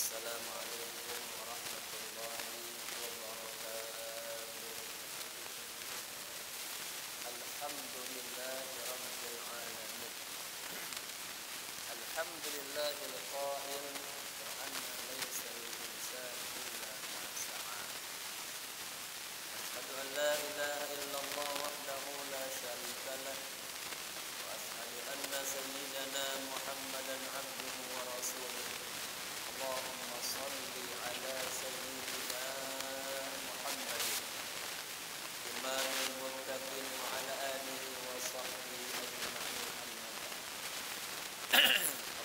Assalamualaikum warahmatullahi wabarakatuh. Alhamdulillahi rabbil alamin. Alhamdulillahil qail wa anna laysa lil insani illa ma sa'a. Asyhadu an la ilaha illallah wahdahu la syarika lah wa asyhadu anna sayyidana Muhammadan abduhu wa rasuluh. Allahumma salli ala sayyidina Muhammadin imamil muttaqin wa ala alihi wa sahbihi ajma'in.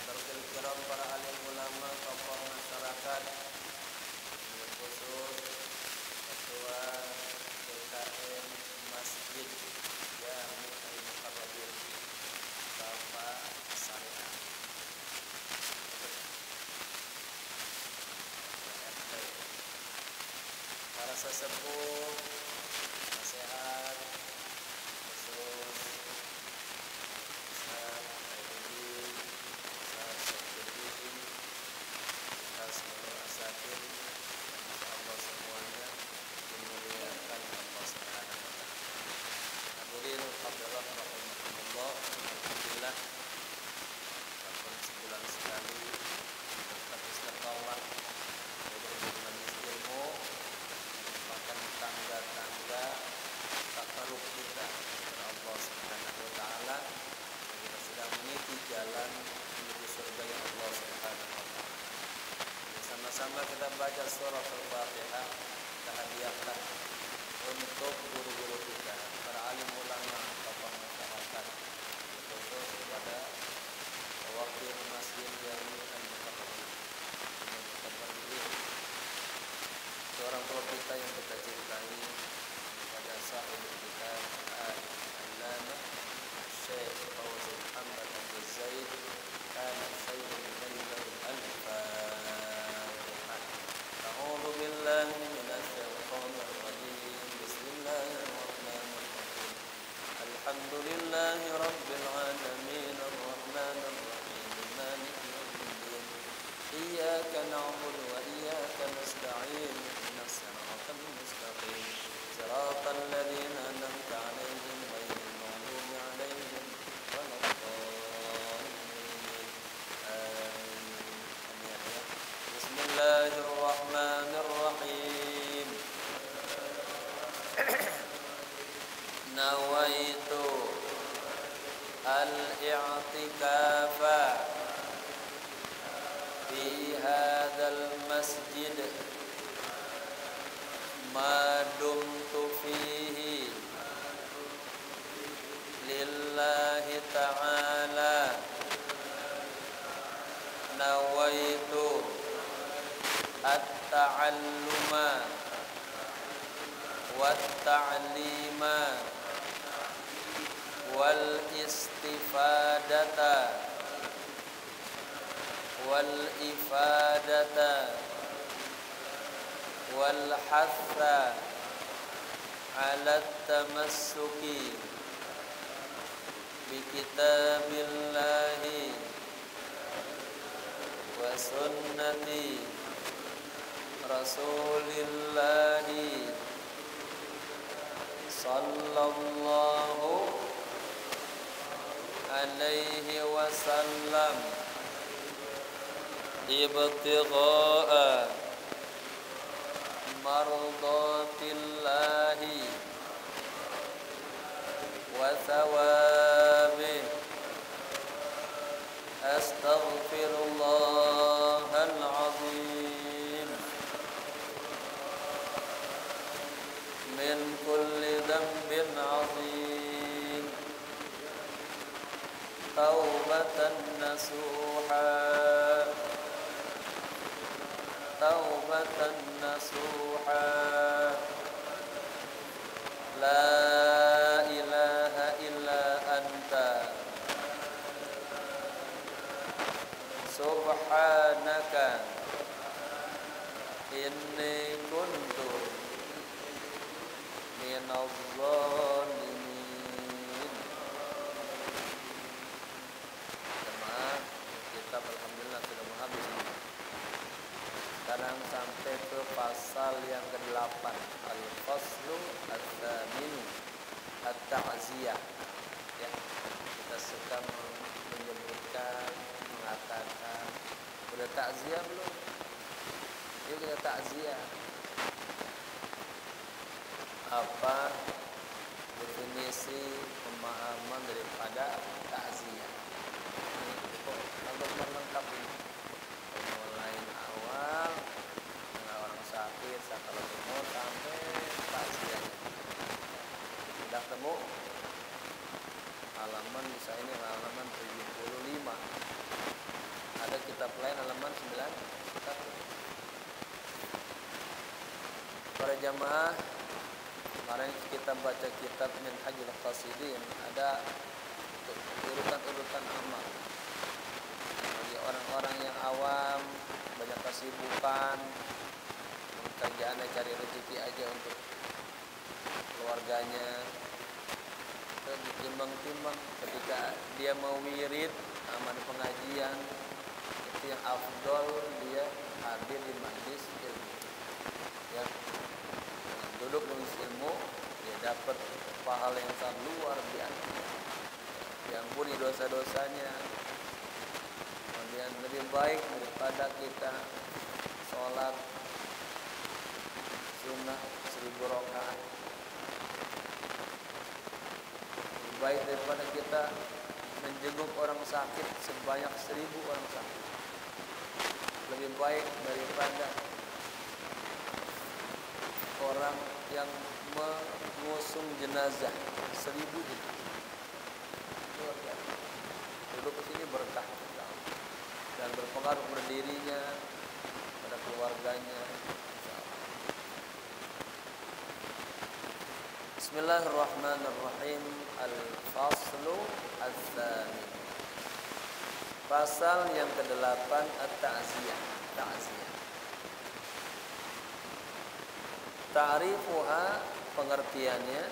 Hadirin kiram, para alim ulama, tokoh masyarakat, khusus ketua DKM Masjid Jami Al-Mukarrabin Bapak Syariah, para sesepuh, nasihat khusus Ustaz Aidil, Ustaz Syafirin, kita seluruh asatid, insyaallah semuanya dimuliakan Allah Subhanahu wa taala. Hadirin hadirat rahimakumullah, alhamdulillah walaupun sebulan sekali tetap istiqamah berhubungan ilmu merupakan tangga-tangga takarub kita kepada Allah Subhanahu wa taala. Kita sedang meniti jalan menuju surga yang Allah Subhanahu wa taala. Sama-sama kita baca surah Al-Fatihah, kita hadiahkan untuk guru-guru kita, para alim ulama, tokoh masyarakat, khusus kepada wakil masjid Jami Al-Mukarrabin. Kita berdiri seorang tua kita yang kita cintai, kepada sahib kita Al-Allamah Syekh Fawzi Muhammad Abdul Zaid kana khairun minhu al-Fatihah. A'udzu billahi minasy syaithanir rajim. Bismillahirrahmanirrahim. Alhamdulillahi rabbil alamin arrahmanir rahim maliki yaumiddin. Iyyaka na'budu wa iyyaka nasta'in. Ihdinas siratal mustaqim. Siratal ladzina an'amta 'alaihim ghairil maghdubi 'alaihim waladdallin. Amin. Bismillahirrahmanirrahim. Nawaitu al-i'tikafa fi hadzal masjid ma dumtu fihi lillahi ta'ala. Nawaitu at-ta'alluma wat-ta'lima wal istifadata wal ifadata wal hatha ala tamassuki bi kitabillahi wa sunnati rasulillahi sallallahu alaihi wasallam ibtigha'a mardatillahi wa thawabih. Astaghfirullahal azim min kulli dhanbin azim taubatan nasuha taubatan nasuha. La ilaha illa anta subhanaka inni kuntu minadh dhalimin. Jemaah, kitab alhamdulillah sudah habis. Sekarang sampai ke pasal yang ke-8, Al-Faslu Al-Thamin At-Ta'ziyah. Ya, kita suka menyebutkan, mengatakan, udah takziah belum? Yuk kita takziah. Apa definisi pemahaman daripada takziah? Ini cukup agak lengkap ini. Mulai awal dengan orang sakit, sakaratul maut sampai takziahnya. Sudah temu halaman bisa ini halaman 75. Ada kitab lain halaman 91. Para jamaah, kemarin kita baca kitab Minhajul Qasidin, ada urutan-urutan amal. Bagi orang-orang yang awam, banyak kesibukan, kerjaannya cari rezeki aja untuk keluarganya. Terus ditimbang-timbang ketika dia mau wirid amal pengajian, itu yang afdol dia hadir di majlis ilmu. Ya, duduk di majlis ilmu, dia dapat pahala yang sangat luar biasa. Diampuni dosa-dosanya. Kemudian lebih baik daripada kita sholat sunnah 1000 rakaat. Lebih baik daripada kita menjenguk orang sakit sebanyak 1000 orang sakit. Lebih baik daripada orang yang mengusung jenazah 1000 jenazah. Duduk ke sini berkah dan berpengaruh berdirinya pada keluarganya. Bismillahirrahmanirrahim. Al-Faslu Al-Thamin. Pasal yang ke-8, At-Ta'ziyah. Ta'ziyah. Ta'rifuha, pengertiannya.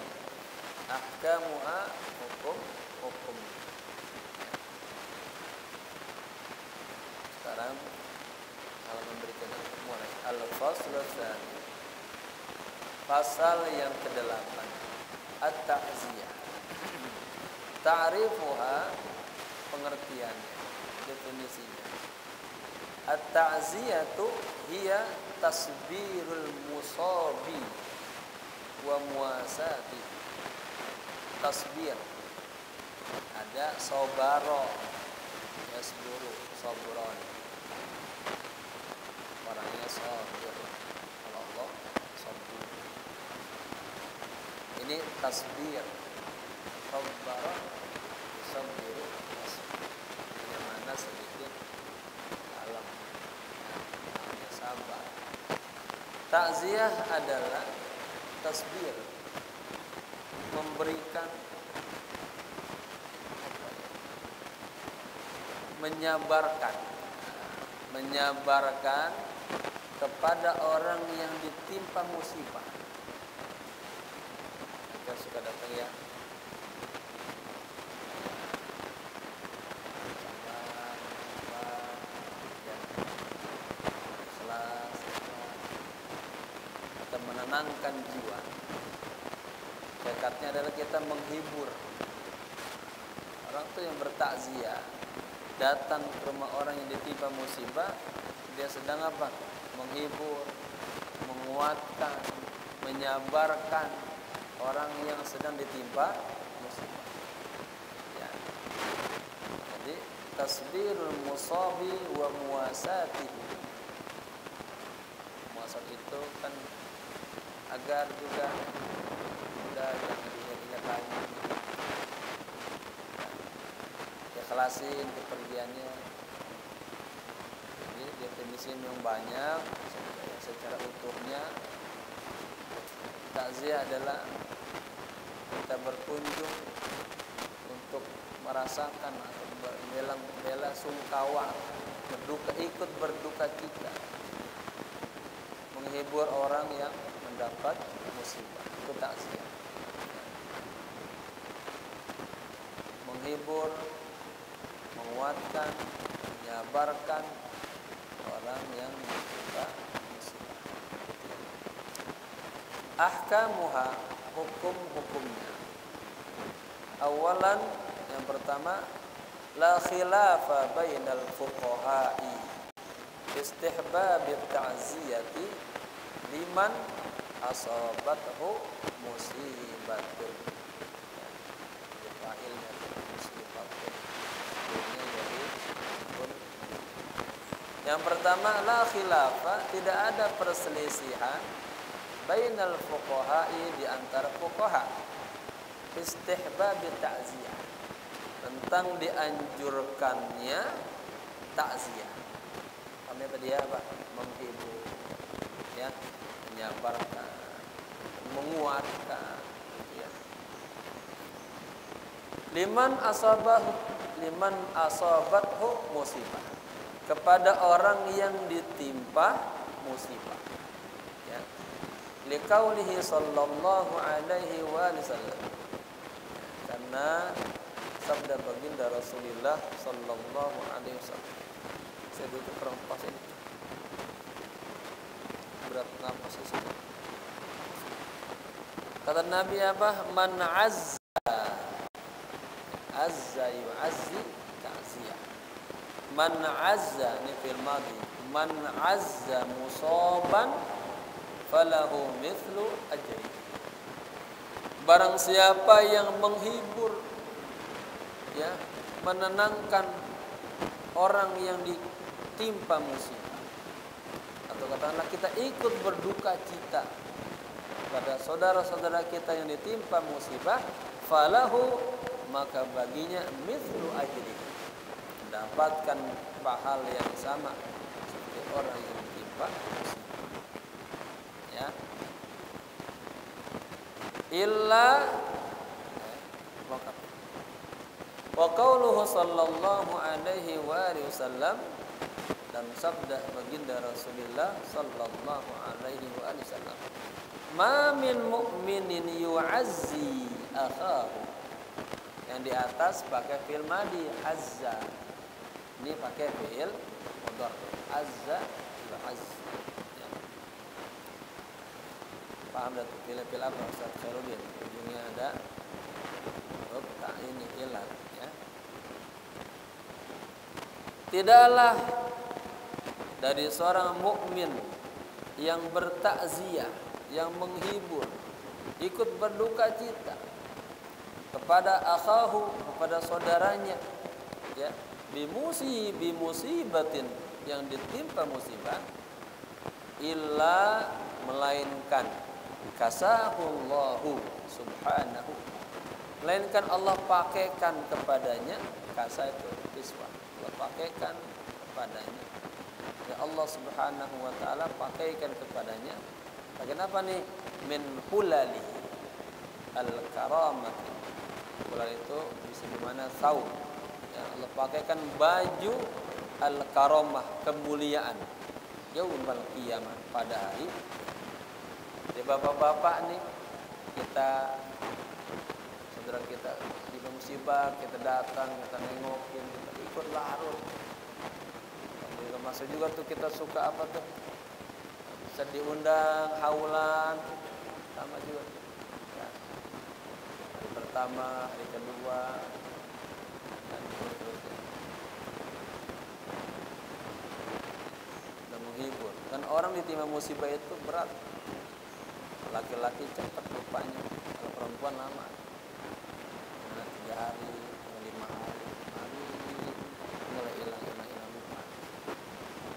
Ahkamuha, hukum. Sekarang halaman berikutnya mulai. Al-Faslu Al-Thamin. Pasal yang ke-8, At-Ta'ziyah. Ta'rifuha, pengertiannya, definisinya. At-ta'ziyatu hiya tasbirul musabi wa muasati. Tasbir, ada sobaro, yasburu, sobron, orangnya sabir. Kalau Allah sabir, ini tasbir. Sobaro, sabiru, yang mana sedikit dalam, namanya sabar. Ta'ziyah adalah tasbir, memberikan, menyabarkan kepada orang yang ditimpa musibah. Kita suka datang ya, menenangkan jiwa. Dekatnya adalah kita menghibur. Orang tuh yang bertakziah datang ke rumah orang yang ditimpa musibah, dia sedang apa? Menghibur, menguatkan, menyabarkan orang yang sedang ditimpa musibah. Ya. Jadi tasbirul musabi wa muasati. Muasat itu kan agar juga udah yang dinyatain ikhlasin kepergiannya. Jadi definisi yang banyak secara utuhnya. Takziah adalah kita berkunjung untuk merasakan atau bela sungkawa, ikut berduka cita, menghibur orang yang mendapat musibah. Itu takziah. Menghibur, menguatkan, menyabarkan orang yang ditimpa ahkamuha, hukum-hukumnya. Awalan, yang pertama, la khilafa bainal fuqaha'i istihbab ta'ziyati liman asabathu musibatun. Fa'ilnya musibatun. Yang pertama, la khilafa, tidak ada perselisihan bainal fuqaha'i, di antara fuqaha, istihbab ta'ziyah, tentang dianjurkannya takziah. Kami tadi apa? Menghibur, ya, menyabarkan, menguatkan, ya. Liman asabathu musibah, kepada orang yang ditimpa musibah, ya. Liqaulihi sallallahu alaihi wasallam, karena sabda baginda Rasulullah sallallahu alaihi wasallam. Saya duduk kurang pas ini. Berat napas di sini. Kata Nabi apa? Man azza yu'azzi ta'ziyah. Man azza, ini fil madhi. Man azza musaban falahu mithlu ajri. Barang siapa yang menghibur, ya, menenangkan orang yang ditimpa musibah, atau katakanlah kita ikut berduka cita pada saudara-saudara kita yang ditimpa musibah, falahu, maka baginya mithlu ajri, mendapatkan pahala yang sama seperti orang yang ditimpa musibah, ya. Illa wa qauluhu sallallahu alaihi wasallam, dan sabda baginda Rasulullah sallallahu alaihi wasallam, ma min mu'minin yu'azzi akhahu. Yang di atas pakai fi'il madhi, azza. Ini pakai fi'il mudhari, azza yu'azzi, ya. Paham dah fi'il apa Ustaz Khairudin? Ujungnya ada huruf ta, ini ilat, ya. Tidaklah dari seorang mukmin yang bertakziah, yang menghibur, ikut berduka cita kepada akhahu, kepada saudaranya, ya, bimusibatin, yang ditimpa musibah, illa, melainkan, kasahullahu subhanahu, melainkan Allah pakaikan kepadanya, kasa itu kiswah, Allah pakaikan kepadanya, ya, Allah subhanahu wa ta'ala pakaikan kepadanya. Kenapa nih? Min hulali al-karamah. Hulal itu bisa dimana saum, ya, Allah pakaikan baju al-karamah, kemuliaan, yaumul qiyamah, pada hari. Jadi bapak-bapak nih, kita, saudara kita di musibah, kita datang, kita nengokin, kita ikut larut. Masuk juga tuh kita suka apa tuh, bisa diundang haulan, sama juga, ya. Hari pertama, hari kedua, dan seterusnya. Dan menghibur. Dan orang ditimpa musibah itu berat. Laki-laki cepat lupanya, kalau perempuan lama. Karena 3 hari, 5 hari, mulai hilang lupa.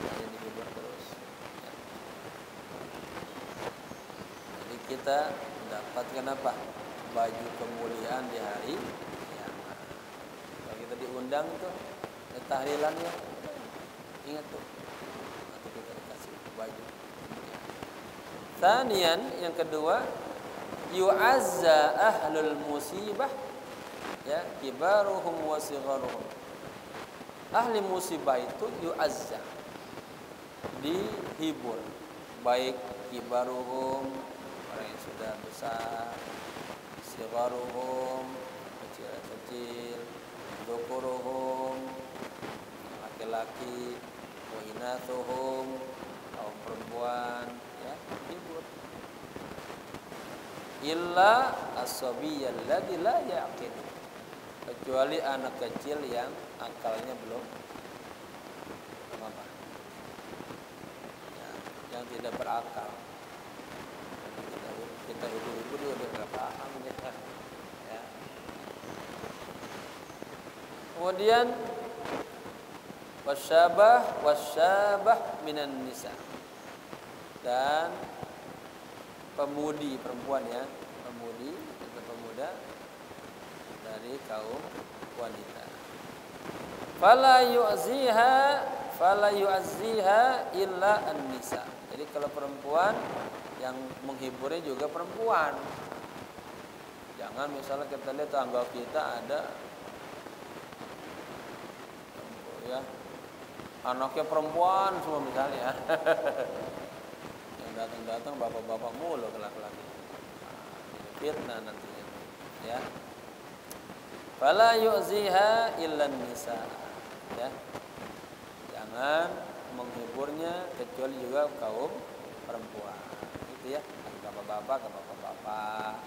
Jadi dihibur terus, ya. Jadi kita mendapatkan apa? Baju kemuliaan di hari kiamat. Kalau kita diundang tuh, tahlilannya, ingat tuh, nanti kita dikasih baju. Tsaniyan, yang kedua, yu'azza ahlul musibah, ya, kibaruhum wa sigharuhum. Ahli musibah itu yu'azza, dihibur, baik kibaruhum, orang yang sudah besar, sigharuhum, kecil-kecil, dzukuruhum, laki-laki, wa inathuhum, kaum perempuan, ya, hibur. illa as-sabiyyal ladzi la yaqil, kecuali anak kecil yang akalnya belum apa, ya, yang tidak berakal. Kita ibu-ibu udah nggak paham ya. Kemudian wasyabah minan nisa, dan pemudi perempuan ya, pemudi atau pemuda dari kaum wanita. Fala yu'ziha illa an-nisa. Jadi kalau perempuan yang menghiburnya juga perempuan. Jangan misalnya kita lihat tangga kita ada ya anaknya perempuan semua misalnya. Yang datang-datang bapak-bapak mulu laki-laki. Fitnah nantinya ya. Fala yu'ziha illa nisa ya. Jangan menghiburnya kecuali juga kaum perempuan. Gitu ya. Bapak-bapak ke bapak-bapak.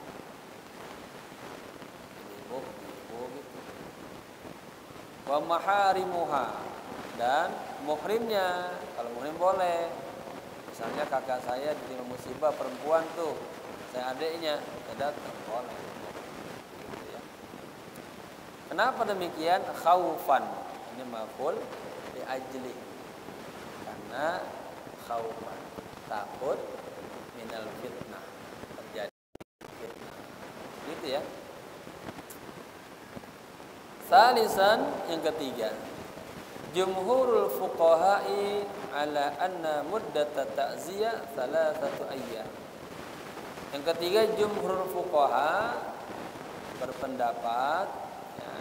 Ibu-ibu gitu. Wa maharimuha, dan muhrimnya. Kalau muhrim boleh. Misalnya kakak saya di musibah perempuan tuh, saya adiknya, saya datang boleh. Gitu ya. Kenapa demikian? Khaufan. Ini maf'ul li ajli. Karena khaufan, takut minal fitnah, terjadi fitnah. Gitu ya. Salisan, yang ketiga, jumhurul fuqaha'i ala anna muddata ta'ziyah thalathatu ayyam. Yang ketiga, jumhurul fuqaha berpendapat ya,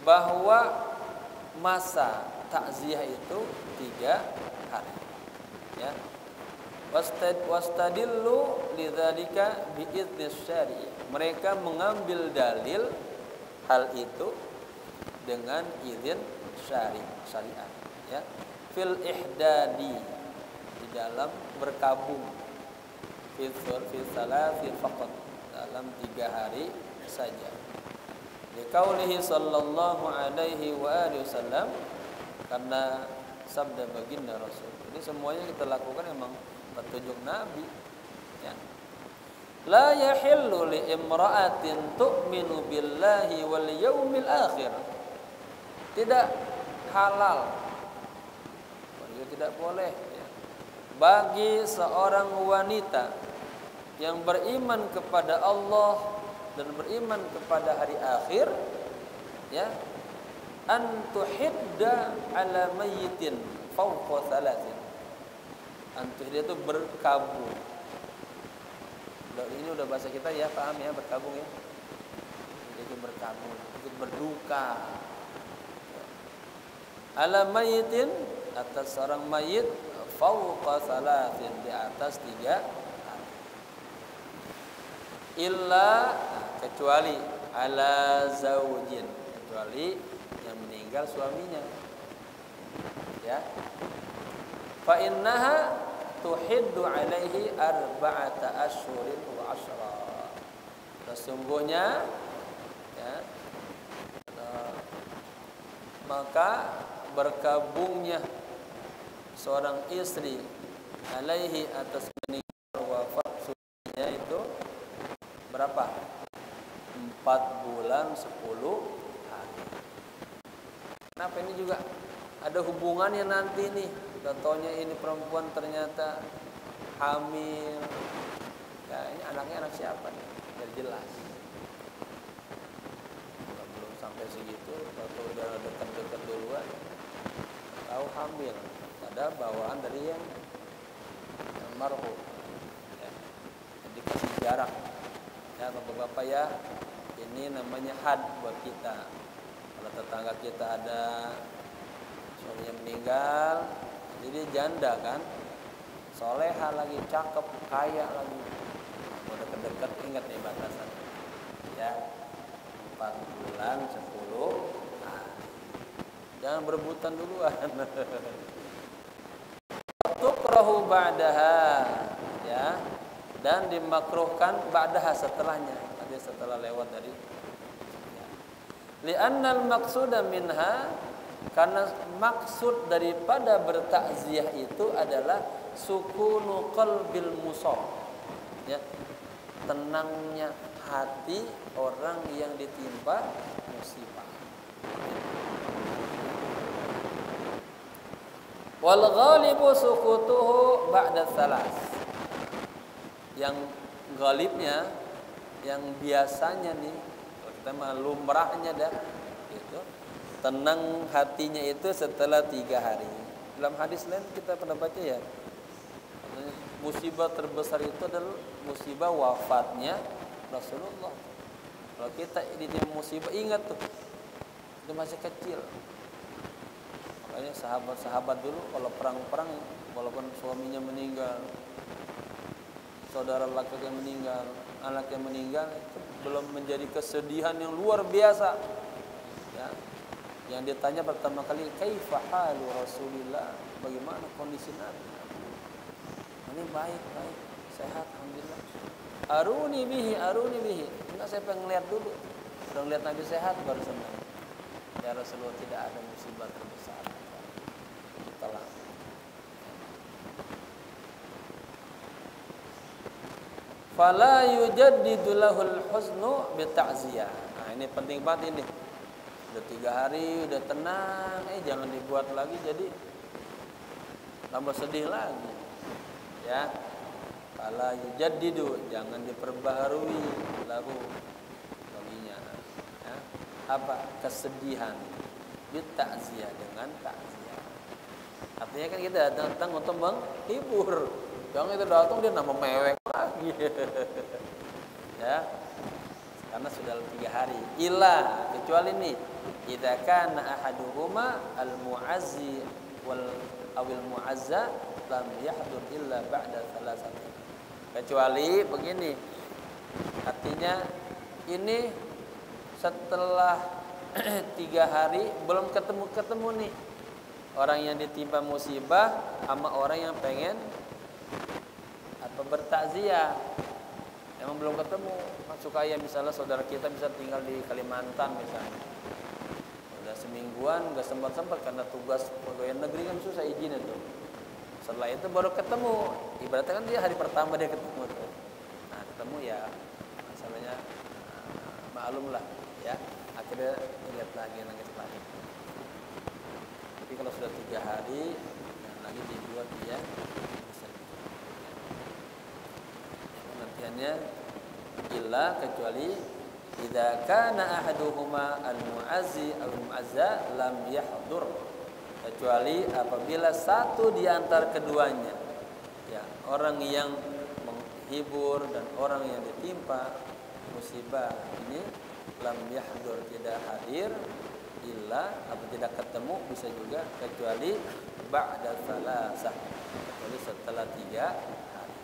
bahwa masa takziah itu 3 hari ya. Wastadillu lidzalika bi'idznis syari'. Mereka mengambil dalil hal itu dengan izin syariat ya. Fil ihdadi, di dalam berkabung, fil salati faqat, dalam 3 hari saja. Liqaulihi sallallahu alaihi wa alihi wasallam, karena sabda baginda Rasul. Jadi semuanya kita lakukan memang petunjuk Nabi ya. La yahillu li imra'atin tu'minu billahi wal yaumil akhir. Tidak halal, tidak boleh ya, bagi seorang wanita yang beriman kepada Allah dan beriman kepada hari akhir ya, an tuhidda ala mayyitin fawqa thalathin. An tuhidda itu berkabung. Ini udah bahasa kita ya, paham ya, berkabung ya. Jadi berkabung, ikut berduka. Ala mayyitin, atas seorang mayit, fawqa thalathin, di atas 3 hari. Illa, kecuali ala zaujin, kecuali yang meninggal suaminya. Ya. Fa innaha tuhiddu alaihi arba'ata asyhurin wa asyra. Sesungguhnya ya, maka berkabungnya seorang istri alaihi, atas meninggal wafat suaminya, itu berapa? 4 bulan 10 hari. Kenapa ini juga ada hubungannya nanti nih? Contohnya ini perempuan ternyata hamil. Ya, ini anaknya anak siapa nih? Biar jelas. Belum sampai segitu, atau udah dekat-dekat duluan, tahu hamil. Ada bawaan dari yang marhum. Ya. Jadi kasih jarak. Ya, bapak-bapak ya, ini namanya had buat kita. Kalau tetangga kita ada suaminya meninggal, jadi janda kan, soleha lagi, cakep, kaya lagi, mau deket-deket, ingat nih batasan ya, 4 bulan 10 hari. Jangan berebutan duluan. Tukrahu ba'daha ya, dan dimakruhkan ba'daha setelahnya, artinya setelah lewat dari ya. Li'annal maqsuda minha, karena maksud daripada bertakziah itu adalah sukunu qalbil musab, ya, tenangnya hati orang yang ditimpa musibah. Wal ghalibu sukutuhu ba'da salas. Yang ghalibnya, yang biasanya nih, kita mah lumrahnya dah gitu. Tenang hatinya itu setelah 3 hari. Dalam hadis lain kita pernah baca ya, musibah terbesar itu adalah musibah wafatnya Rasulullah. Kalau kita ini musibah, ingat tuh, itu masih kecil. Makanya sahabat-sahabat dulu kalau perang-perang, walaupun suaminya meninggal, saudara laki yang meninggal, anak yang meninggal, itu belum menjadi kesedihan yang luar biasa. Ya. Yang ditanya pertama kali, kaifa halu Rasulillah, bagaimana kondisi Nabi? Ini baik, sehat, alhamdulillah. Aruni bihi. Enggak, saya pengen lihat dulu. Udah lihat Nabi sehat baru senang. Ya Rasulullah, tidak ada musibah terbesar setelah. Fala yujaddidu lahul huznu bi ta'ziyah. Nah, ini penting banget ini. Udah 3 hari, udah tenang, jangan dibuat lagi jadi tambah sedih lagi. Ya. Fala yujaddidu, jangan diperbaharui lahu baginya. Ya. Apa? Kesedihan. Bi ta'ziyah, dengan ta'ziyah. Artinya kan kita datang untuk menghibur. Jangan kita datang dia nama mewek lagi. Ya. Karena sudah 3 hari. Illa, kecuali nih, idza kana ahaduhuma al-mu'azzi wal awil mu'azza lam yahdur illa ba'da thalathati. Kecuali begini. Artinya ini setelah 3 hari belum ketemu nih orang yang ditimpa musibah sama orang yang pengen apa bertakziah, emang belum ketemu. Supaya misalnya saudara kita bisa tinggal di Kalimantan misalnya, udah semingguan nggak sempat karena tugas pegawai negeri kan susah izin itu. Setelah itu baru ketemu, ibaratnya kan dia hari pertama dia ketemu tuh. Nah ketemu ya masalahnya maklum lah ya, akhirnya lihat lagi nangis lagi. Tapi kalau sudah 3 hari lagi dibuat dia bisa. Pengertiannya illa, kecuali idza kana ahaduhuma al-mu'azzi aw al-mu'azza lam yahdur, kecuali apabila satu di antara keduanya, ya, orang yang menghibur dan orang yang ditimpa musibah ini lam yahdur, tidak hadir, illa atau tidak ketemu, bisa juga kecuali ba'da salasah, kecuali setelah 3 hari.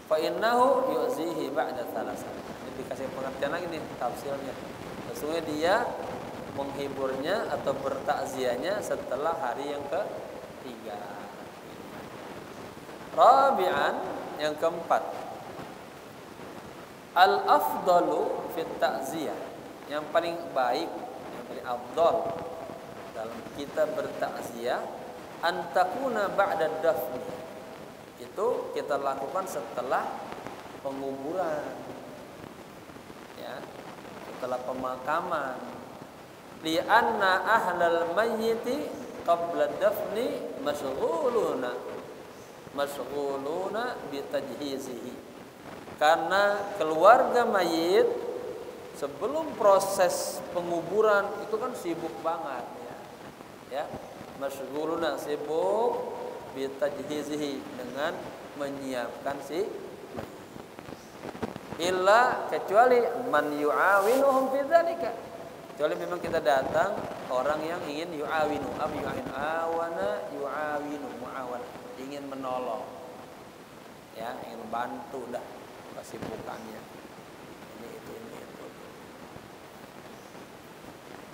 Fa innahu yu'zihi ba'da salasah. Ini dikasih pengertian lagi nih tafsirnya. Sesungguhnya dia menghiburnya atau bertakziahnya setelah hari yang ke-3. Rabi'an, yang keempat, al-afdalu fit ta'ziyah, yang paling baik, yang paling afdal dalam kita bertakziah, antakuna ba'da dafni, itu kita lakukan setelah penguburan, ya, setelah pemakaman. Li'anna ahlal mayyiti qabla dafni mashghuluna bitajhizihi, karena keluarga mayit sebelum proses penguburan itu kan sibuk banget, ya, mashghuluna, sibuk bitajhizihi, dengan menyiapkan si illa, kecuali man yu'awinuhum fi dzalika, kecuali memang kita datang orang yang ingin yu'awinu, awana yu'awinu, mu'awan, ingin menolong, ya, ingin bantu dah kesibukannya ini itu.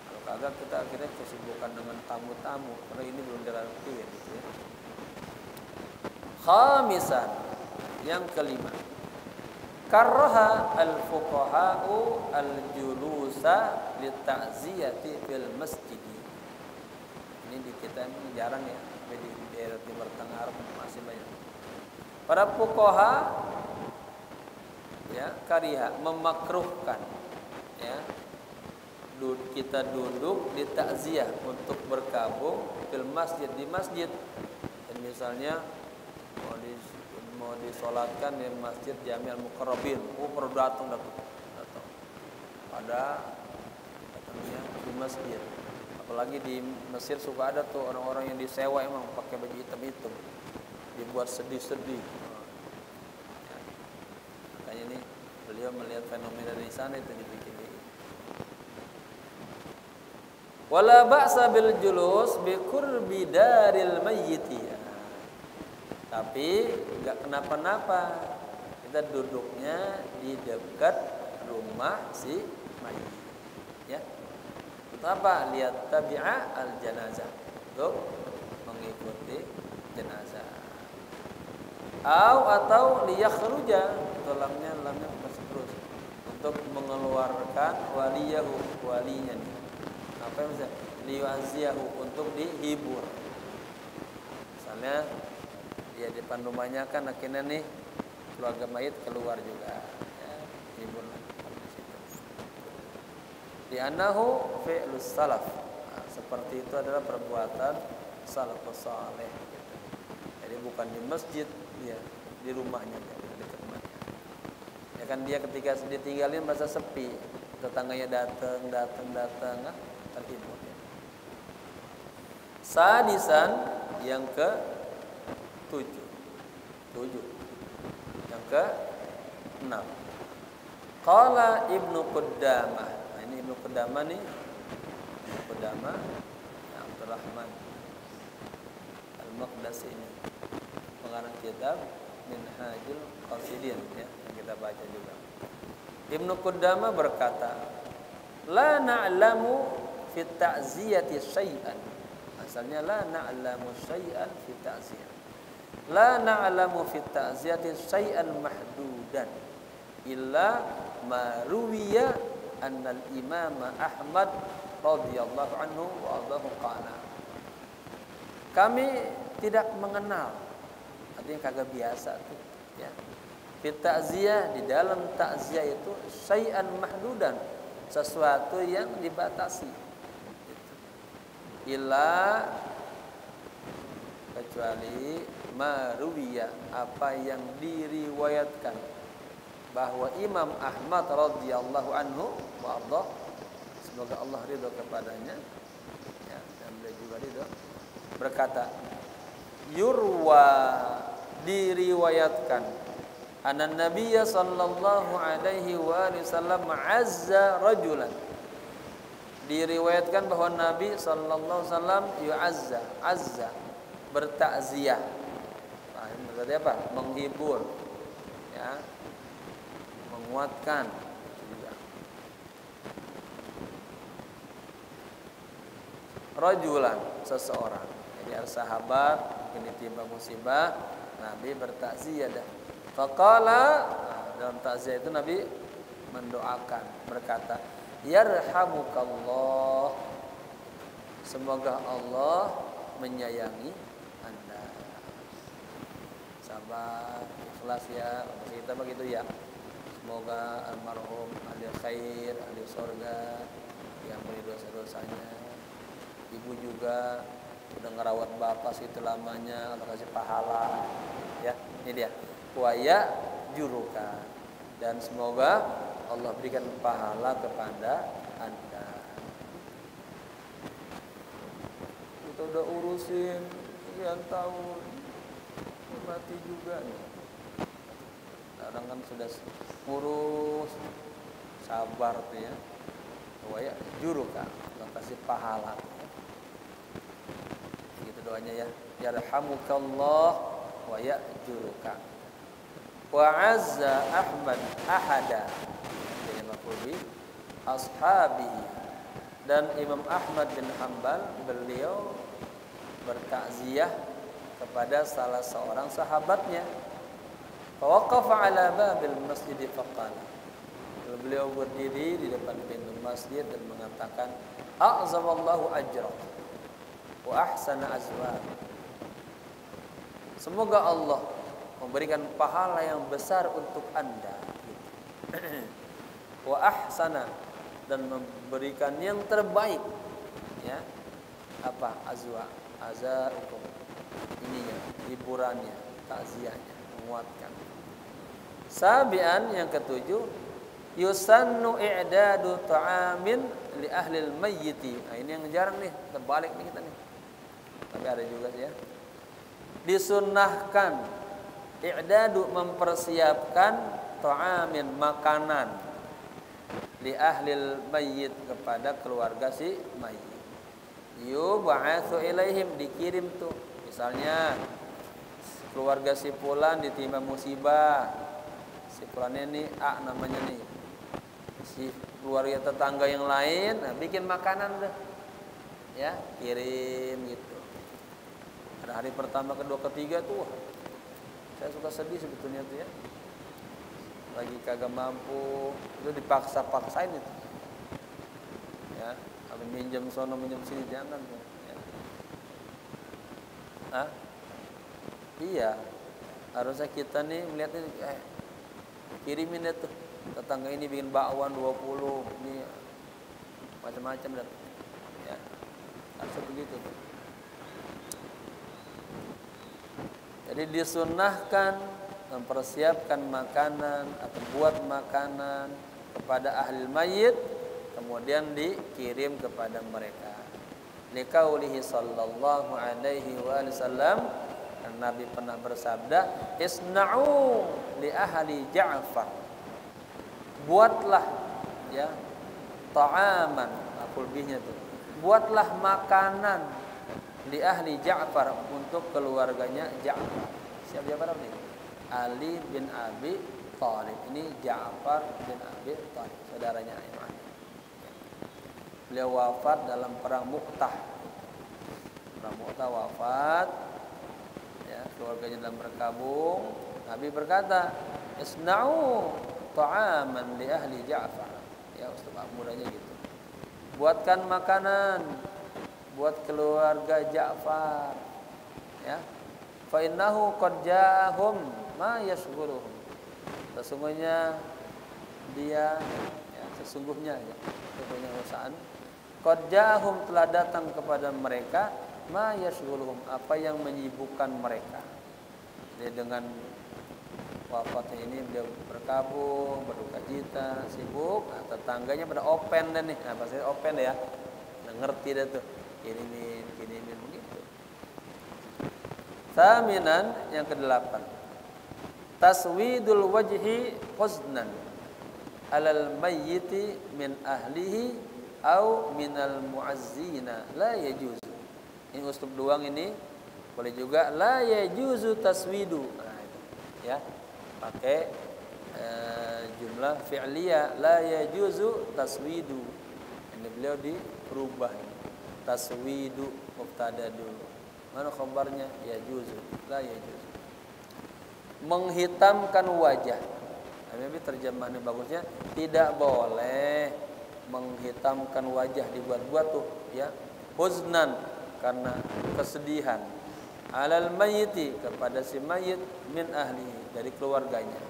Kalau kagak kita akhirnya kesibukan dengan tamu-tamu, karena ini belum dirapiin gitu ya. Khamisan, Yang kelima, karaha al-fuqaha'u al-julusa li-ta'ziyati fil masjid. Ini di kita ini jarang ya, di daerah Timur Tengah Arab masih banyak. Para fuqaha ya kariha memakruhkan ya kita duduk di takziah untuk berkabung fil masjid, di masjid. Dan misalnya mau disolatkan di masjid Jami' Al-Muqarrabin, perlu datang pada datangnya di masjid. Apalagi di Mesir suka ada tuh orang-orang yang disewa emang pakai baju hitam-hitam, dibuat sedih-sedih. Ya. Makanya ini beliau melihat fenomena di sana itu dibikin. Wala ba'sa bil julus bi qurbi daril mayyit. Tapi enggak kenapa-napa. Kita duduknya di dekat rumah si mayit. Ya. Untuk apa? Lihat tabi'a al janazah. Untuk mengikuti jenazah. Atau liyakhruja, lamnya masih terus. Untuk mengeluarkan walinya nih. Apa yang bisa liwaziyahu, untuk dihibur. Misalnya dia di depan rumahnya kan akhirnya nih keluarga mayit keluar juga ya, hibur di situ. Di anahu fi'lus salaf. Nah, seperti itu adalah perbuatan salafus saleh gitu. Jadi bukan di masjid, ya di rumahnya, di dekat rumahnya. Ya kan dia ketika ditinggalin merasa sepi, tetangganya datang terhibur. Sadisan yang ke 7. Yang ke 6. Qala Ibnu Qudamah. Nah, ini Ibnu Qudamah nih. Ibnu Qudamah Abdurrahman Al-Maqdisi ini. Pengarang kitab Minhajul Qasidin ya, yang kita baca juga. Ibnu Qudamah berkata, la na'lamu fi ta'ziyati syai'an. Asalnya la na'lamu syai'an fi ta'ziyah. La na'lamu fi ta'ziyati syai'an mahdudan illa ma ruwiya anna al-Imam Ahmad radhiyallahu anhu wa adahu qala. Kami tidak mengenal, artinya kagak biasa tuh ya. Fi ta'ziyah, di dalam ta'ziyah itu syai'an mahdudan, sesuatu yang dibatasi. Illa, kecuali maruwiya, apa yang diriwayatkan bahwa Imam Ahmad radhiyallahu anhu wa ardhah, semoga Allah ridha kepadanya ya, dan beliau juga ridha, berkata, yurwa, diriwayatkan, anna nabiyya sallallahu alaihi wasallam azza rajulan, diriwayatkan bahwa Nabi sallallahu alaihi wasallam azza, bertakziah. Nah, ini berarti apa? Menghibur ya, menguatkan juga. Rajulan, seseorang. Jadi ada sahabat mungkin ditimpa musibah, Nabi bertakziah dah. Faqala, dalam takziah itu Nabi mendoakan, berkata, yarhamukallah, semoga Allah menyayangi Anda. Sabar, ikhlas ya, kita begitu ya. Semoga almarhum ahli khair, ahli surga, yang beri dosa-dosanya. Ibu juga udah ngerawat bapak segitu lamanya, Allah kasih pahala. Ya, ini dia. Wa ya juruka, dan semoga Allah berikan pahala kepada Anda. Kita udah urusin sekian tahun, mati juga nih. Orang kan sudah ngurus, sabar tuh ya. Wa ya juruka, Allah kasih pahala. Gitu doanya ya. Yarhamukallah wa ya juruka. Wa azza Ahmad ahada ashabihi, dan Imam Ahmad bin Hanbal beliau bertakziah kepada salah seorang sahabatnya. Fawaqafa ala babil masjid faqala. Beliau berdiri di depan pintu masjid dan mengatakan, a'zamallahu ajrak wa ahsana azwaj. Semoga Allah memberikan pahala yang besar untuk Anda. Wa ahsana, dan memberikan yang terbaik. Ya. Apa? Azaukum. Ininya, hiburannya, takziahnya, menguatkan. Sabian, yang ketujuh, yusannu i'dadu ta'amin li ahlil mayyiti. Nah, ini yang jarang nih, terbalik nih kita nih. Tapi ada juga sih ya. Disunnahkan i'dadu, mempersiapkan ta'amin, makanan li ahlil mayyit, kepada keluarga si mayyit. Yub'atsu ilaihim, dikirim tuh. Misalnya keluarga si fulan ditimpa musibah. Si fulan ini A namanya nih. Si keluarga tetangga yang lain, nah, bikin makanan deh. Ya, kirim gitu. Ada hari pertama, kedua, ketiga tuh, wah, saya suka sedih sebetulnya tuh ya. Lagi kagak mampu, itu dipaksa-paksain itu. Ya, kalau minjem sono minjem sini jangan tuh. Ya. Hah? Iya, harusnya kita nih melihat ini, kirimin deh tuh, tetangga ini bikin bakwan 20, ini macam-macam dah. Ya, harusnya begitu tuh. Jadi disunnahkan mempersiapkan makanan atau buat makanan kepada ahli mayit, kemudian dikirim kepada mereka. Liqaulihi sallallahu alaihi wasallam, Nabi pernah bersabda, isna'u li ahli Ja'far. Buatlah ya ta'aman, maf'ul bihnya tuh. Buatlah makanan li ahli Ja'far, untuk keluarganya Ja'far. Siapa Ja'far ini? Ali bin Abi Thalib. Ini Ja'far bin Abi Thalib, saudaranya Imam. Beliau wafat dalam perang Mu'tah. Perang Mu'tah wafat. Ya, keluarganya dalam berkabung. Nabi berkata, isna'u ta'aman li ahli Ja'far. Ya, ustaz mudanya gitu. Buatkan makanan buat keluarga Ja'far. Ya. Fa innahu qad ja'ahum ma yashghuruhum. Sesungguhnya sesungguhnya urusan qad ja'ahum, telah datang kepada mereka ma yashghuluhum, apa yang menyibukkan mereka. Jadi dengan wafatnya ini beliau berkabung, berduka cita, sibuk. Nah, tetangganya pada open dan nih, nah pasti open ya, nah, ngerti dah tuh, kirimin begitu. Thaminan, yang ke-8, taswidul wajhi huznan alal mayyiti min ahlihi au minal muazzina la yajuz. Ini uslub doang, ini boleh juga la yajuzu taswidu. Nah, itu ya, pakai jumlah fi'liyah, la yajuzu taswidu. Ini beliau dirubah, taswidu mubtada dulu. Mana khabarnya? Yajuzu, la yajuzu. Menghitamkan wajah. Tapi terjemahannya bagusnya, tidak boleh menghitamkan wajah, dibuat-buat tuh ya. Huznan, karena kesedihan, alal mayyiti, kepada si mayit, min ahlihi, dari keluarganya,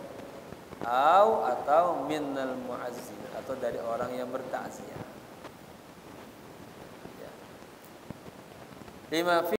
atau minal muazzin, atau dari orang yang bertakziah. Ya. Lima